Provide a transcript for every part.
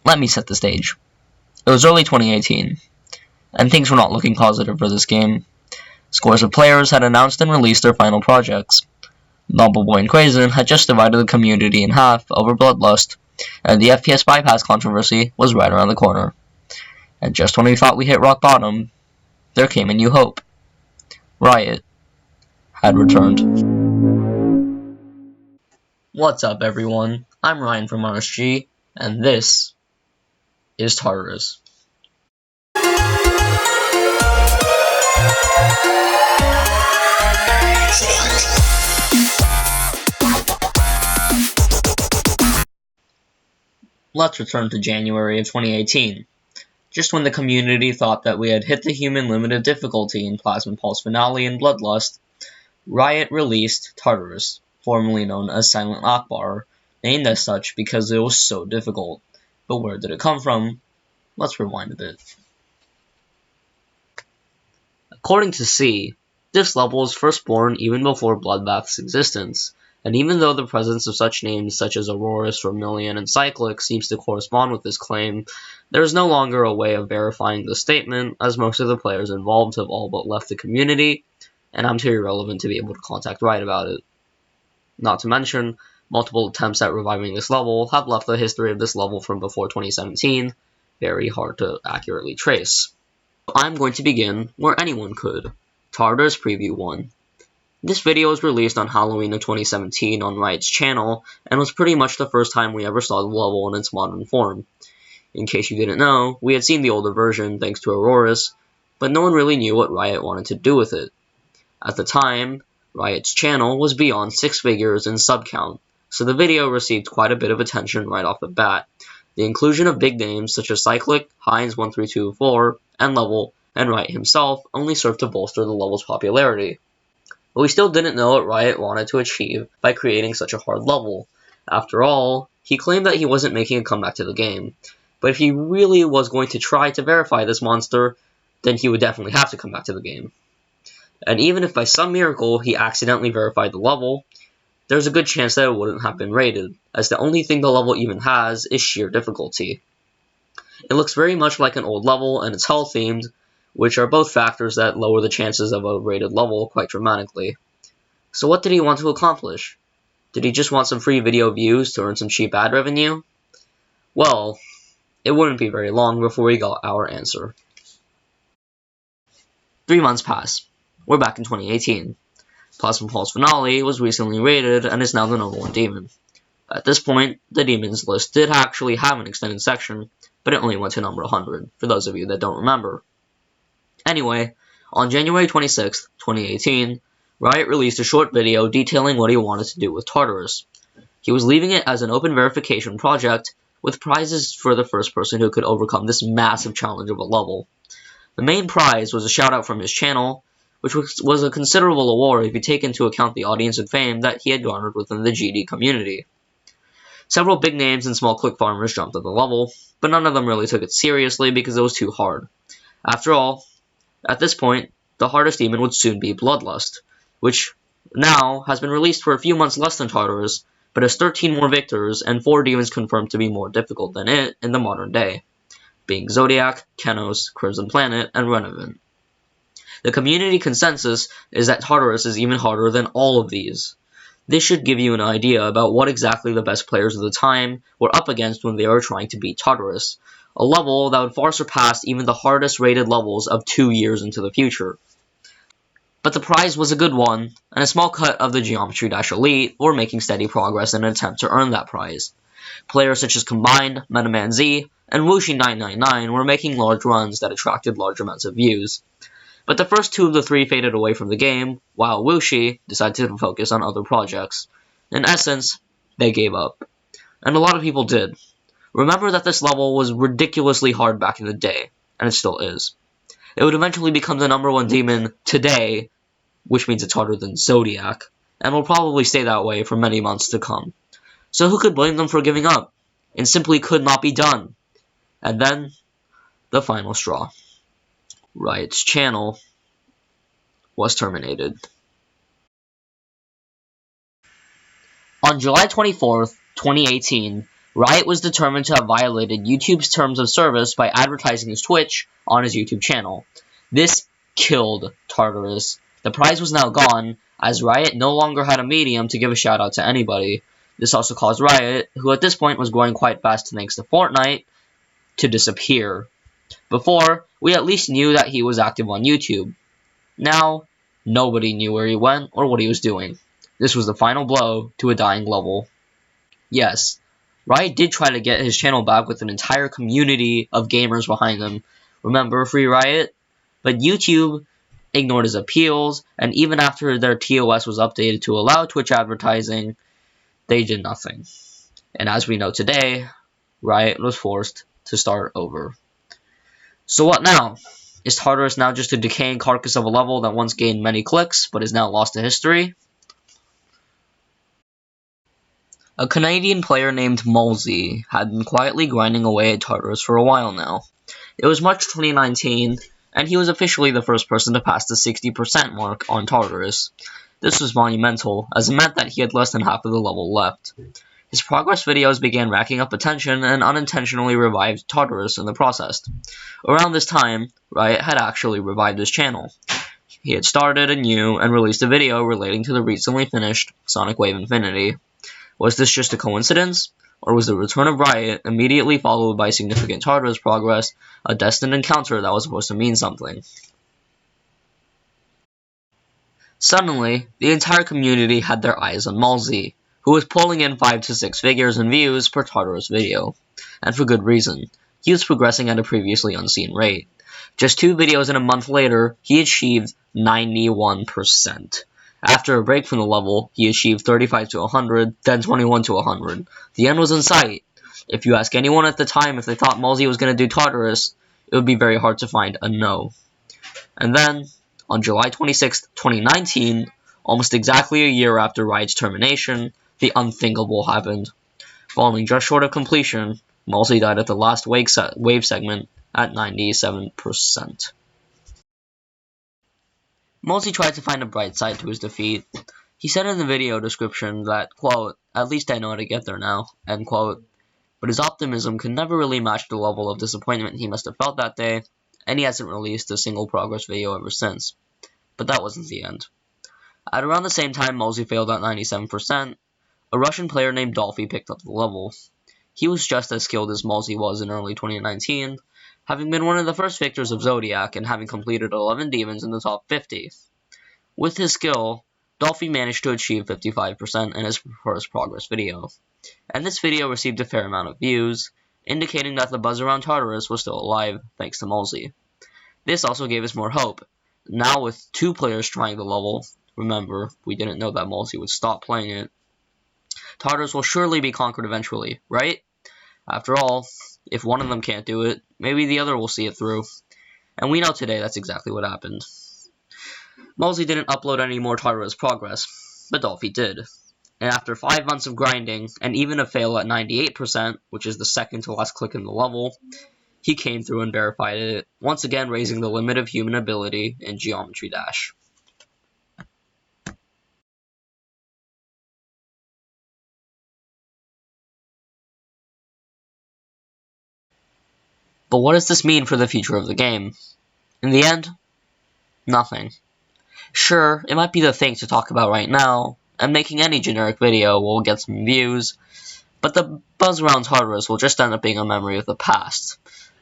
Let me set the stage. It was early 2018, and things were not looking positive for this game. Scores of players had announced and released their final projects. Nobbleboy and Quazen had just divided the community in half over Bloodlust, and the FPS bypass controversy was right around the corner. And just when we thought we hit rock bottom, there came a new hope. Riot had returned. What's up, everyone? I'm Ryan from RSG, and this is Tartarus. Let's return to January of 2018. Just when the community thought that we had hit the human limit of difficulty in Plasma Pulse Finale and Bloodlust, Riot released Tartarus, formerly known as Silent Akbar, named as such because it was so difficult. But where did it come from? Let's rewind a bit. According to C, this level was first born even before Bloodbath's existence, and even though the presence of such names such as Aurorus, Vermillion, and Cyclic seems to correspond with this claim, there is no longer a way of verifying this statement, as most of the players involved have all but left the community, and I'm too irrelevant to be able to contact Riot about it. Not to mention, multiple attempts at reviving this level have left the history of this level from before 2017 very hard to accurately trace. I'm going to begin where anyone could. Tartarus Preview 1. This video was released on Halloween of 2017 on Riot's channel, and was pretty much the first time we ever saw the level in its modern form. In case you didn't know, we had seen the older version thanks to Aurorus, but no one really knew what Riot wanted to do with it. At the time, Riot's channel was beyond 6 figures in sub count, so the video received quite a bit of attention right off the bat. The inclusion of big names such as Cyclic, Hinds 1324, EndLevel, and Riot himself only served to bolster the level's popularity. But we still didn't know what Riot wanted to achieve by creating such a hard level. After all, he claimed that he wasn't making a comeback to the game, but if he really was going to try to verify this monster, then he would definitely have to come back to the game. And even if by some miracle he accidentally verified the level, there's a good chance that it wouldn't have been rated, as the only thing the level even has is sheer difficulty. It looks very much like an old level and it's hell-themed, which are both factors that lower the chances of a rated level quite dramatically. So what did he want to accomplish? Did he just want some free video views to earn some cheap ad revenue? Well, it wouldn't be very long before we got our answer. 3 months pass. We're back in 2018. Plasma Pulse Finale was recently rated and is now the #1 demon. At this point, the demons list did actually have an extended section, but it only went to number 100, for those of you that don't remember. Anyway, on January 26, 2018, Riot released a short video detailing what he wanted to do with Tartarus. He was leaving it as an open verification project, with prizes for the first person who could overcome this massive challenge of a level. The main prize was a shoutout from his channel, which was a considerable award if you take into account the audience and fame that he had garnered within the GD community. Several big names and small click farmers jumped at the level, but none of them really took it seriously because it was too hard. After all, at this point, the hardest demon would soon be Bloodlust, which now has been released for a few months less than Tartarus, but has 13 more victors and 4 demons confirmed to be more difficult than it in the modern day, being Zodiac, Kenos, Crimson Planet, and Renovant. The community consensus is that Tartarus is even harder than all of these. This should give you an idea about what exactly the best players of the time were up against when they were trying to beat Tartarus, a level that would far surpass even the hardest rated levels of 2 years into the future. But the prize was a good one, and a small cut of the Geometry Elite were making steady progress in an attempt to earn that prize. Players such as Combined, Metaman Z, and Wushi999 were making large runs that attracted large amounts of views. But the first 2 of the 3 faded away from the game, while Wushi decided to focus on other projects. In essence, they gave up. And a lot of people did. Remember that this level was ridiculously hard back in the day, and it still is. It would eventually become the #1 demon today, which means it's harder than Zodiac, and will probably stay that way for many months to come. So who could blame them for giving up? It simply could not be done. And then, the final straw. Riot's channel was terminated. On July 24th, 2018, Riot was determined to have violated YouTube's terms of service by advertising his Twitch on his YouTube channel. This killed Tartarus. The prize was now gone, as Riot no longer had a medium to give a shout out to anybody. This also caused Riot, who at this point was growing quite fast thanks to Fortnite, to disappear. Before, we at least knew that he was active on YouTube. Now, nobody knew where he went or what he was doing. This was the final blow to a dying level. Yes, Riot did try to get his channel back with an entire community of gamers behind him. Remember Free Riot? But YouTube ignored his appeals, and even after their TOS was updated to allow Twitch advertising, they did nothing. And as we know today, Riot was forced to start over. So what now? Is Tartarus now just a decaying carcass of a level that once gained many clicks, but is now lost to history? A Canadian player named Mulzy had been quietly grinding away at Tartarus for a while now. It was March 2019, and he was officially the first person to pass the 60% mark on Tartarus. This was monumental, as it meant that he had less than half of the level left. His progress videos began racking up attention and unintentionally revived Tartarus in the process. Around this time, Riot had actually revived his channel. He had started anew and released a video relating to the recently finished Sonic Wave Infinity. Was this just a coincidence? Or was the return of Riot, immediately followed by significant Tartarus progress, a destined encounter that was supposed to mean something? Suddenly, the entire community had their eyes on Mulzy, who was pulling in 5 to 6 figures in views per Tartarus video. And for good reason. He was progressing at a previously unseen rate. Just 2 videos and a month later, he achieved 91%. After a break from the level, he achieved 35 to 100, then 21 to 100. The end was in sight. If you ask anyone at the time if they thought Mulzy was going to do Tartarus, it would be very hard to find a no. And then, on July 26, 2019, almost exactly a year after Riot's termination, the unthinkable happened. Falling just short of completion, Mulzy died at the last wave segment at 97%. Mulzy tried to find a bright side to his defeat. He said in the video description that, quote, "At least I know how to get there now," end quote. But his optimism could never really match the level of disappointment he must have felt that day, and he hasn't released a single progress video ever since. But that wasn't the end. At around the same time Mulzy failed at 97%, a Russian player named Dolphy picked up the level. He was just as skilled as Mulzy was in early 2019, having been one of the first victors of Zodiac and having completed 11 demons in the top 50. With his skill, Dolphy managed to achieve 55% in his first progress video. And this video received a fair amount of views, indicating that the buzz around Tartarus was still alive, thanks to Mulzy. This also gave us more hope. Now with 2 players trying the level, remember, we didn't know that Mulzy would stop playing it, Tartarus will surely be conquered eventually, right? After all, if one of them can't do it, maybe the other will see it through. And we know today that's exactly what happened. Mulzy didn't upload any more Tartarus progress, but Dolphy did. And after 5 months of grinding, and even a fail at 98%, which is the second to last click in the level, he came through and verified it, once again raising the limit of human ability in Geometry Dash. But what does this mean for the future of the game? In the end, nothing. Sure, it might be the thing to talk about right now, and making any generic video will get some views, but the buzz around Tartarus will just end up being a memory of the past.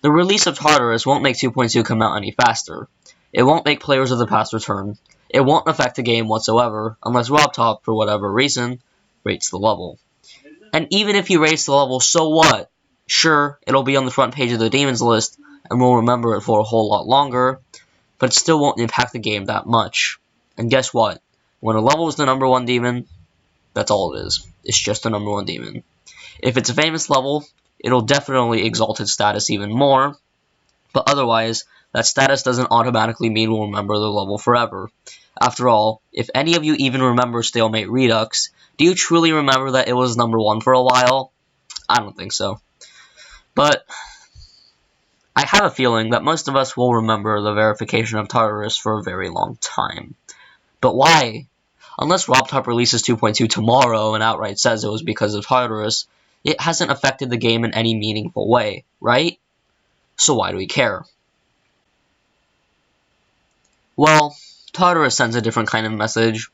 The release of Tartarus won't make 2.2 come out any faster. It won't make players of the past return. It won't affect the game whatsoever, unless RobTop, for whatever reason, rates the level. And even if he rates the level, so what? Sure, it'll be on the front page of the Demons list, and we'll remember it for a whole lot longer, but it still won't impact the game that much. And guess what? When a level is the number 1 demon, that's all it is. It's just the number 1 demon. If it's a famous level, it'll definitely exalt its status even more, but otherwise, that status doesn't automatically mean we'll remember the level forever. After all, if any of you even remember Stalemate Redux, do you truly remember that it was number 1 for a while? I don't think so. But I have a feeling that most of us will remember the verification of Tartarus for a very long time. But why? Unless RobTop releases 2.2 tomorrow and outright says it was because of Tartarus, it hasn't affected the game in any meaningful way, right? So why do we care? Well, Tartarus sends a different kind of message.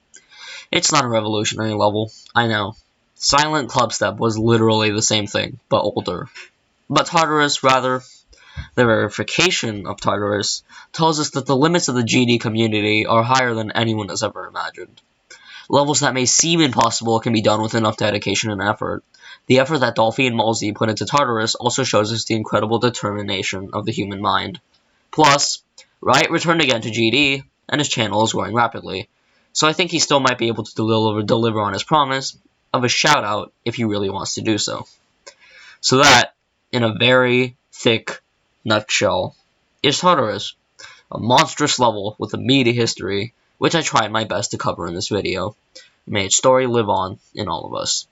It's not a revolutionary level, I know. Silent Clubstep was literally the same thing, but older. But Tartarus, rather, the verification of Tartarus, tells us that the limits of the GD community are higher than anyone has ever imagined. Levels that may seem impossible can be done with enough dedication and effort. The effort that Dolphy and Malzy put into Tartarus also shows us the incredible determination of the human mind. Plus, Riot returned again to GD, and his channel is growing rapidly, so I think he still might be able to deliver on his promise of a shout-out if he really wants to do so. So that, in a very thick nutshell, is Tartarus, a monstrous level with a meaty history, which I tried my best to cover in this video. May its story live on in all of us.